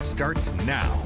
Starts now.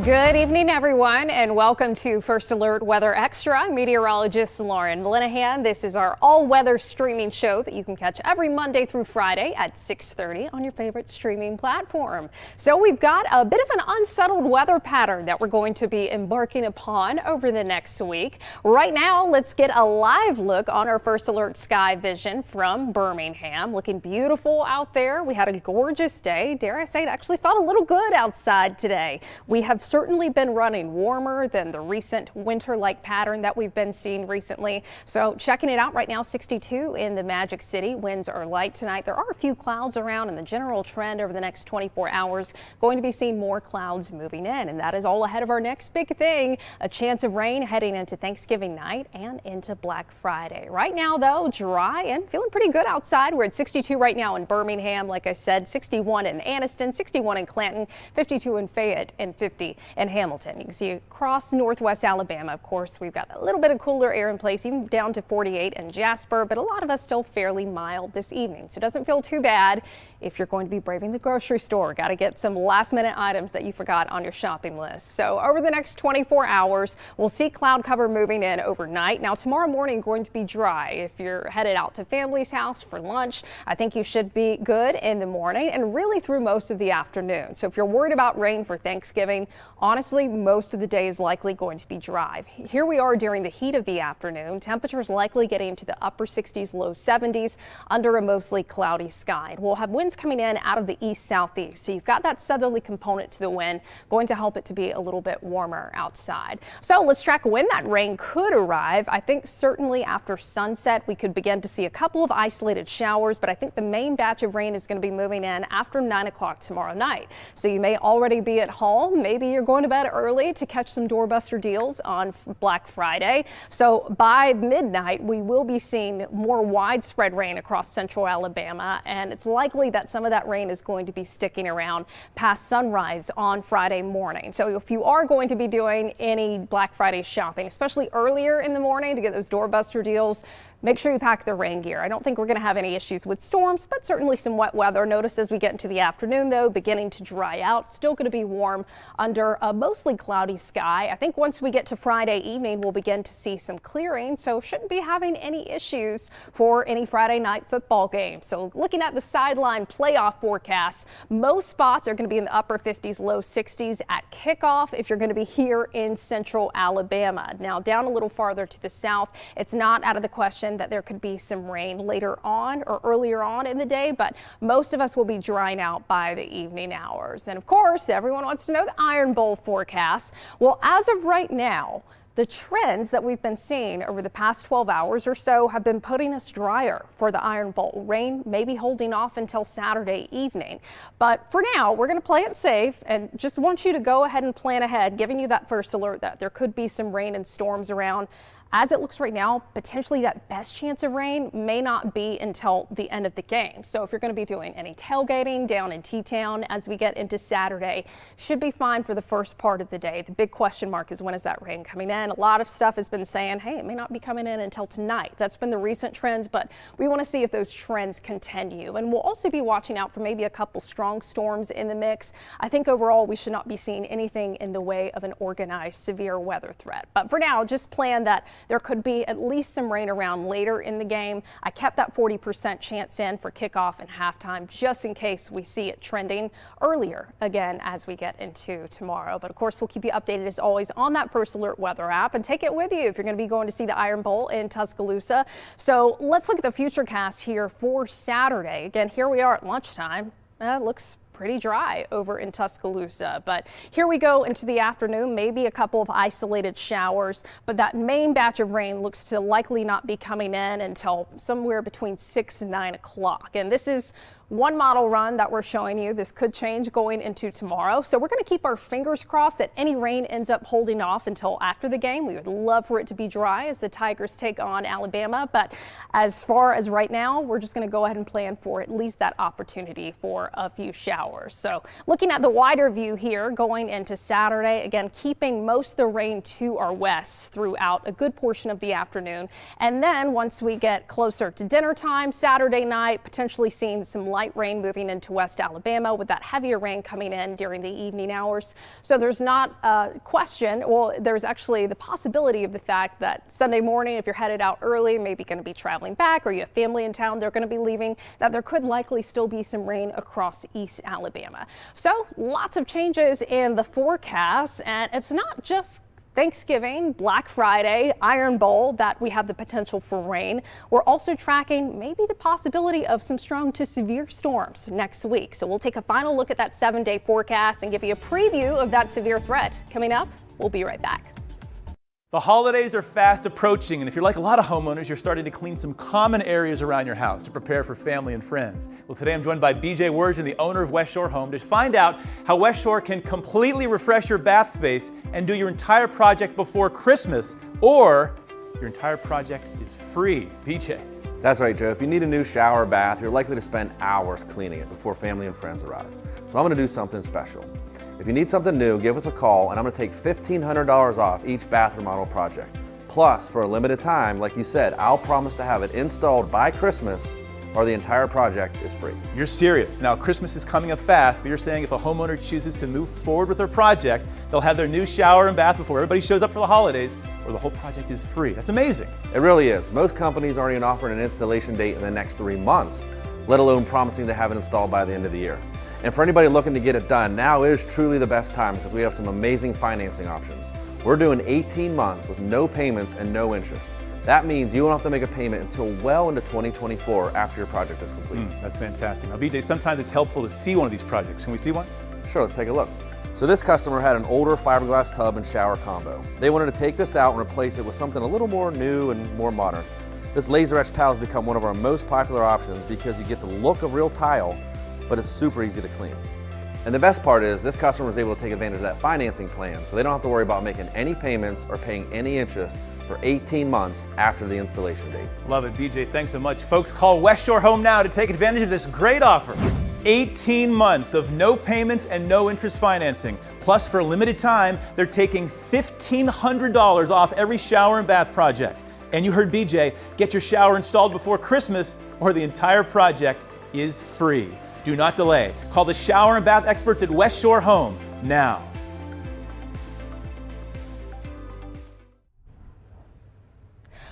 Good evening, everyone, and welcome to First Alert Weather Extra. I'm meteorologist Lauren Linehan. This is our all-weather streaming show that you can catch every Monday through Friday at 6:30 on your favorite streaming platform. So we've got a bit of an unsettled weather pattern that we're going to be embarking upon over the next week. Right now, let's get a live look on our First Alert sky vision from Birmingham. Looking beautiful out there. We had a gorgeous day. Dare I say, it actually felt a little good outside today. We have certainly been running warmer than the recent winter-like pattern that we've been seeing recently. So checking it out right now, 62 in the Magic City. Winds are light tonight. There are a few clouds around, and the general trend over the next 24 hours going to be seeing more clouds moving in. And that is all ahead of our next big thing, a chance of rain heading into Thanksgiving night and into Black Friday. Right now, though, dry and feeling pretty good outside. We're at 62 right now in Birmingham. Like I said, 61 in Anniston, 61 in Clanton, 52 in Fayette, and 50 in Hamilton. You can see across northwest Alabama, of course, we've got a little bit of cooler air in place, even down to 48 in Jasper, but a lot of us still fairly mild this evening. So it doesn't feel too bad if you're going to be braving the grocery store. Got to get some last minute items that you forgot on your shopping list. So over the next 24 hours, we'll see cloud cover moving in overnight. Now tomorrow morning going to be dry. If you're headed out to family's house for lunch, I think you should be good in the morning and really through most of the afternoon. So if you're worried about rain for Thanksgiving, honestly, most of the day is likely going to be dry. Here we are during the heat of the afternoon. Temperatures likely getting into the upper 60s, low 70s under a mostly cloudy sky. We'll have winds coming in out of the east-southeast. So you've got that southerly component to the wind going to help it to be a little bit warmer outside. So let's track when that rain could arrive. I think certainly after sunset, we could begin to see a couple of isolated showers, but I think the main batch of rain is going to be moving in after 9 o'clock tomorrow night. So you may already be at home. Maybe you're going to bed early to catch some doorbuster deals on Black Friday. So by midnight, we will be seeing more widespread rain across central Alabama, and it's likely that some of that rain is going to be sticking around past sunrise on Friday morning. So if you are going to be doing any Black Friday shopping, especially earlier in the morning to get those doorbuster deals, make sure you pack the rain gear. I don't think we're going to have any issues with storms, but certainly some wet weather. Notice as we get into the afternoon, though, beginning to dry out. Still going to be warm under a mostly cloudy sky. I think once we get to Friday evening, we'll begin to see some clearing, so shouldn't be having any issues for any Friday night football game. So looking at the sideline playoff forecasts, most spots are going to be in the upper 50s, low 60s at kickoff if you're going to be here in central Alabama. Now down a little farther to the south, it's not out of the question that there could be some rain later on or earlier on in the day, but most of us will be drying out by the evening hours. And of course, everyone wants to know the Iron Bowl forecast. Well, as of right now, the trends that we've been seeing over the past 12 hours or so have been putting us drier for the Iron Bowl. Rain may be holding off until Saturday evening. But for now, we're going to play it safe and just want you to go ahead and plan ahead, giving you that first alert that there could be some rain and storms around. As it looks right now, potentially that best chance of rain may not be until the end of the game. So if you're going to be doing any tailgating down in T-Town as we get into Saturday, should be fine for the first part of the day. The big question mark is when is that rain coming in? A lot of stuff has been saying, hey, it may not be coming in until tonight. That's been the recent trends, but we want to see if those trends continue. And we'll also be watching out for maybe a couple strong storms in the mix. I think overall we should not be seeing anything in the way of an organized severe weather threat. But for now, just plan that there could be at least some rain around later in the game. I kept that 40% chance in for kickoff and halftime just in case we see it trending earlier again as we get into tomorrow. But of course, we'll keep you updated as always on that First Alert weather app and take it with you if you're going to be going to see the Iron Bowl in Tuscaloosa. So let's look at the futurecast here for Saturday. Again, here we are at lunchtime. Looks pretty dry over in Tuscaloosa, but here we go into the afternoon, maybe a couple of isolated showers, but that main batch of rain looks to likely not be coming in until somewhere between 6 and 9 o'clock. And this is one model run that we're showing you. This could change going into tomorrow. So we're going to keep our fingers crossed that any rain ends up holding off until after the game. We would love for it to be dry as the Tigers take on Alabama. But as far as right now, we're just going to go ahead and plan for at least that opportunity for a few showers. So looking at the wider view here going into Saturday, again, keeping most of the rain to our west throughout a good portion of the afternoon. And then once we get closer to dinner time, Saturday night, potentially seeing some light rain moving into West Alabama, with that heavier rain coming in during the evening hours. So there's not a question. Well, there's actually the possibility of the fact that Sunday morning, if you're headed out early, maybe going to be traveling back, or you have family in town, they're going to be leaving, that there could likely still be some rain across East Alabama. So lots of changes in the forecast, and it's not just Thanksgiving, Black Friday, Iron Bowl that we have the potential for rain. We're also tracking maybe the possibility of some strong to severe storms next week. So we'll take a final look at that 7-day forecast and give you a preview of that severe threat. Coming up, we'll be right back. The holidays are fast approaching, and if you're like a lot of homeowners, you're starting to clean some common areas around your house to prepare for family and friends. Well, today I'm joined by BJ Worgen, the owner of West Shore Home, to find out how West Shore can completely refresh your bath space and do your entire project before Christmas, or your entire project is free. BJ. That's right, Joe. If you need a new shower or bath, you're likely to spend hours cleaning it before family and friends arrive. So I'm going to do something special. If you need something new, give us a call and I'm going to take $1,500 off each bath remodel project. Plus, for a limited time, like you said, I'll promise to have it installed by Christmas or the entire project is free. You're serious. Now, Christmas is coming up fast, but you're saying if a homeowner chooses to move forward with their project, they'll have their new shower and bath before everybody shows up for the holidays, or the whole project is free. That's amazing. It really is. Most companies aren't even offering an installation date in the next 3 months, let alone promising to have it installed by the end of the year. And for anybody looking to get it done, now is truly the best time because we have some amazing financing options. We're doing 18 months with no payments and no interest. That means you won't have to make a payment until well into 2024 after your project is complete. That's fantastic. Now, BJ, sometimes it's helpful to see one of these projects. Can we see one? Sure, let's take a look. So this customer had an older fiberglass tub and shower combo. They wanted to take this out and replace it with something a little more new and more modern. This laser etch tile has become one of our most popular options because you get the look of real tile, but it's super easy to clean. And the best part is this customer was able to take advantage of that financing plan, so they don't have to worry about making any payments or paying any interest for 18 months after the installation date. Love it, BJ. Thanks so much. Folks, call West Shore Home now to take advantage of this great offer. 18 months of no payments and no interest financing. Plus, for a limited time, they're taking $1,500 off every shower and bath project. And you heard BJ, get your shower installed before Christmas or the entire project is free. Do not delay. Call the shower and bath experts at West Shore Home now.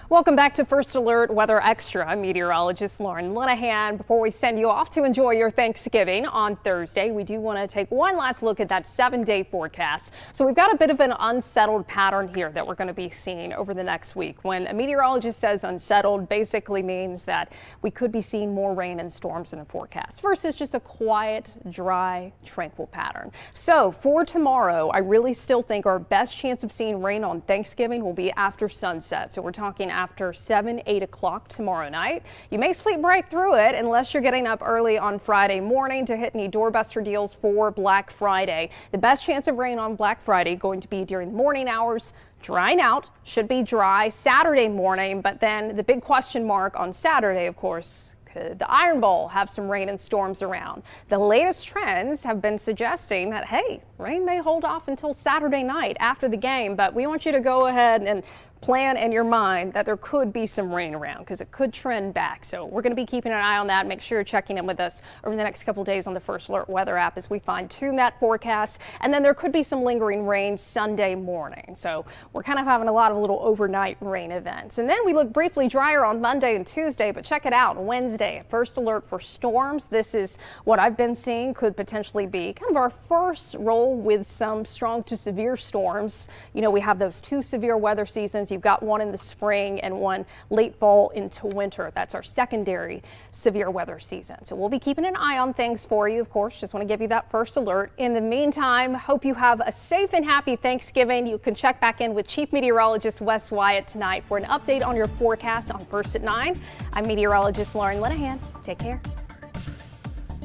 Welcome back to First Alert Weather Extra. I'm meteorologist Lauren Linehan. Before we send you off to enjoy your Thanksgiving on Thursday, we do want to take one last look at that 7-day forecast. So we've got a bit of an unsettled pattern here that we're going to be seeing over the next week. When a meteorologist says unsettled, basically means that we could be seeing more rain and storms in the forecast versus just a quiet, dry, tranquil pattern. So for tomorrow, I really still think our best chance of seeing rain on Thanksgiving will be after sunset. So we're talking after 7-8 o'clock tomorrow night. You may sleep right through it unless you're getting up early on Friday morning to hit any doorbuster deals for Black Friday. The best chance of rain on Black Friday going to be during the morning hours. Drying out, should be dry Saturday morning, but then the big question mark on Saturday, of course, could the Iron Bowl have some rain and storms around? The latest trends have been suggesting that, hey, rain may hold off until Saturday night after the game, but we want you to go ahead and plan in your mind that there could be some rain around because it could trend back. So we're going to be keeping an eye on that. Make sure you're checking in with us over the next couple days on the First Alert Weather app as we fine tune that forecast. And then there could be some lingering rain Sunday morning. So we're kind of having a lot of little overnight rain events. And then we look briefly drier on Monday and Tuesday, but check it out. Wednesday, First Alert for storms. This is what I've been seeing could potentially be kind of our first roll with some strong to severe storms. You know, we have those 2 severe weather seasons. You've got one in the spring and one late fall into winter. That's our secondary severe weather season. So we'll be keeping an eye on things for you, of course. Just want to give you that first alert. In the meantime, hope you have a safe and happy Thanksgiving. You can check back in with Chief Meteorologist Wes Wyatt tonight for an update on your forecast on First at 9. I'm meteorologist Lauren Linehan. Take care.